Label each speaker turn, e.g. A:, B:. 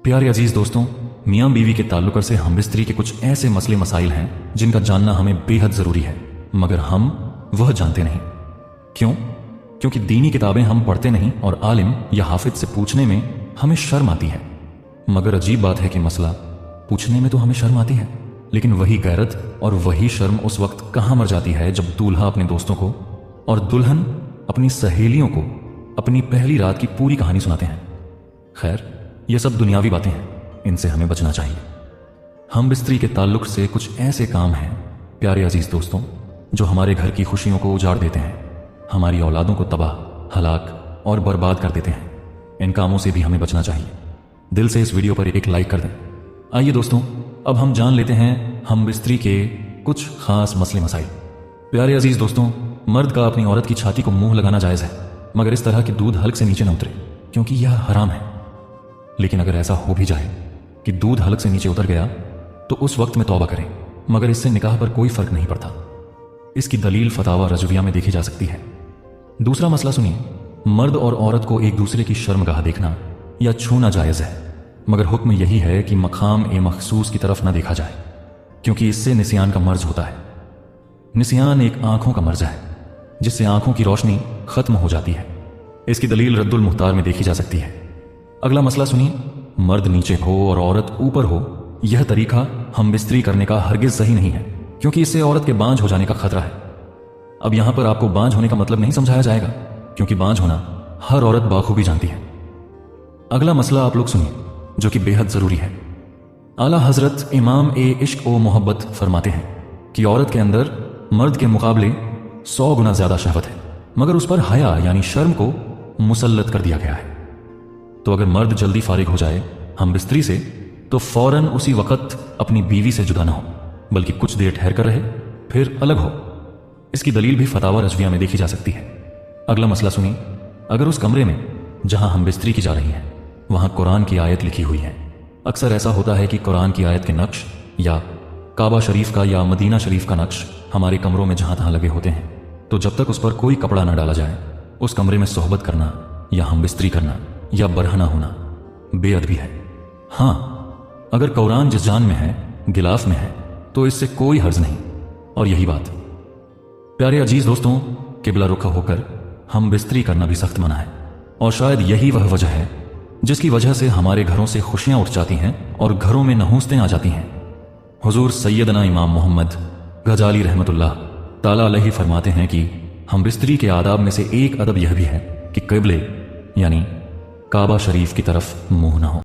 A: प्यारे अजीज दोस्तों, मियाँ बीवी के ताल्लुक से हम बिस्तरी के कुछ ऐसे मसले मसाइल हैं जिनका जानना हमें बेहद ज़रूरी है, मगर हम वह जानते नहीं। क्यों? क्योंकि दीनी किताबें हम पढ़ते नहीं और आलिम या हाफिज से पूछने में हमें शर्म आती है। मगर अजीब बात है कि मसला पूछने में तो हमें शर्म आती है, लेकिन वही गैरत और वही शर्म उस वक्त कहाँ मर जाती है जब दूल्हा अपने दोस्तों को और दुल्हन अपनी सहेलियों को अपनी पहली रात की पूरी कहानी सुनाते हैं। खैर, ये सब दुनियावी बातें हैं, इनसे हमें बचना चाहिए। हम बिस्तरी के ताल्लुक से कुछ ऐसे काम हैं प्यारे अजीज दोस्तों जो हमारे घर की खुशियों को उजाड़ देते हैं, हमारी औलादों को तबाह, हलाक और बर्बाद कर देते हैं। इन कामों से भी हमें बचना चाहिए। दिल से इस वीडियो पर एक लाइक कर दें। आइए दोस्तों, अब हम जान लेते हैं हम बिस्तरी के कुछ खास मसले मसाइल। प्यारे अजीज दोस्तों, मर्द का अपनी औरत की छाती को मुंह लगाना जायज़ है, मगर इस तरह कि दूध हल्क से नीचे न उतरे, क्योंकि यह हराम है। लेकिन अगर ऐसा हो भी जाए कि दूध हल्क से नीचे उतर गया तो उस वक्त में तौबा करें, मगर इससे निकाह पर कोई फर्क नहीं पड़ता। इसकी दलील फतावा रजविया में देखी जा सकती है। दूसरा मसला सुनिए, मर्द और औरत को एक दूसरे की शर्मगाह देखना या छूना जायज़ है, मगर हुक्म यही है कि मकाम ए मखसूस की तरफ न देखा जाए, क्योंकि इससे निसियान का मर्ज होता है। निसियान एक आंखों का मर्ज है जिससे आंखों की रोशनी खत्म हो जाती है। इसकी दलील रद्दुल मुख्तार में देखी जा सकती है। अगला मसला सुनिए, मर्द नीचे हो और औरत ऊपर हो, यह तरीका हम बिस्तरी करने का हरगिज सही नहीं है, क्योंकि इससे औरत के बांझ हो जाने का खतरा है। अब यहां पर आपको बांझ होने का मतलब नहीं समझाया जाएगा, क्योंकि बांझ होना हर औरत बाखूबी जानती है। अगला मसला आप लोग सुनिए, जो कि बेहद जरूरी है। आला हजरत इमाम ए इश्क ओ मोहब्बत फरमाते हैं कि औरत के अंदर मर्द के मुकाबले 100 गुना ज्यादा शहवत है, मगर उस पर हया यानी शर्म को मुसल्लत कर दिया गया है। तो अगर मर्द जल्दी फारिग हो जाए हम बिस्तरी से, तो फौरन उसी वक्त अपनी बीवी से जुदा ना हो, बल्कि कुछ देर ठहर कर रहे, फिर अलग हो। इसकी दलील भी फतावा रजविया में देखी जा सकती है। अगला मसला सुनिए, अगर उस कमरे में जहां हम बिस्तरी की जा रही है वहां कुरान की आयत लिखी हुई है, अक्सर ऐसा होता है कि कुरान की आयत के नक्श या काबा शरीफ का या मदीना शरीफ का नक्श हमारे कमरों में जहां तहां लगे होते हैं, तो जब तक उस पर कोई कपड़ा न डाला जाए उस कमरे में सोहबत करना या हम बिस्तरी करना या बरहना होना बेअदबी है। हां, अगर कुरान जिस जान में है, गिलाफ में है, तो इससे कोई हर्ज नहीं। और यही बात प्यारे अजीज दोस्तों, किबला रुख होकर हम बिस्तरी करना भी सख्त मना है, और शायद यही वह वजह है जिसकी वजह से हमारे घरों से खुशियां उठ जाती हैं और घरों में नहूसतें आ जाती हैं। हुजूर सैयदना इमाम मोहम्मद गजाली रहमतुल्लाह ताला अलैहि फरमाते हैं कि हम बिस्तरी के आदाब में से एक अदब यह भी है कि किबले यानी काबा शरीफ की तरफ मुंह न हो।